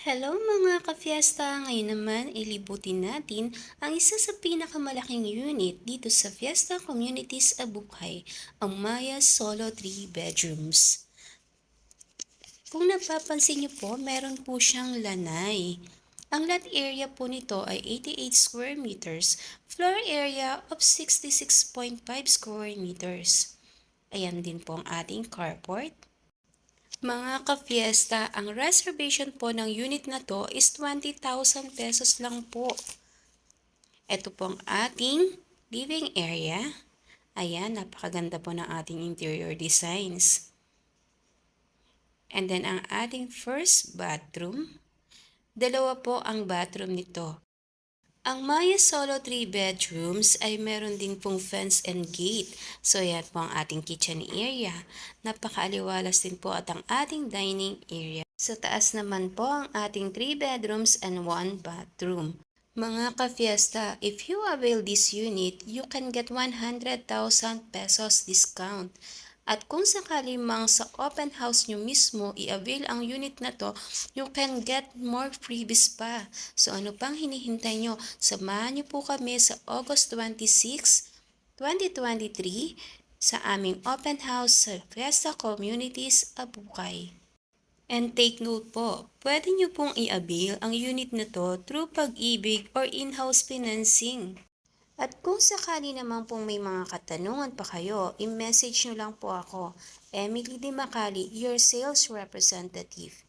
Hello mga ka-fiesta! Ngayon naman ilibutin natin ang isa sa pinakamalaking unit dito sa Fiesta Communities Abukay, ang Maya Solo 3 Bedrooms. Kung napapansin niyo po, meron po siyang lanay. Ang lot area po nito ay 88 square meters, floor area of 66.5 square meters. Ayan din po ang ating carport. Mga ka-fiesta, ang reservation po ng unit na to is 20,000 pesos lang po. Ito po ang ating living area. Ayan, napakaganda po ng ating interior designs. And then ang ating first bathroom. Dalawa po ang bathroom nito. Ang Maya Solo 3 bedrooms ay meron din pong fence and gate. So yan po ang ating kitchen area. Napakaaliwalas din po at ang ating dining area. Sa taas naman po ang ating 3 bedrooms and 1 bathroom. Mga ka-fiesta, if you avail this unit, you can get 100,000 pesos discount. At kung sakali mang sa open house nyo mismo i-avail ang unit na to, you can get more freebies pa. So ano pang hinihintay nyo? Samahan nyo po kami sa August 26, 2023 sa aming open house sa Fiesta Communities Abukay. And take note po, pwede nyo pong i-avail ang unit na to through Pag-ibig or in-house financing. At kung sakali naman pong may mga katanungan pa kayo, i-message nyo lang po ako, Emily Di Macali, your sales representative.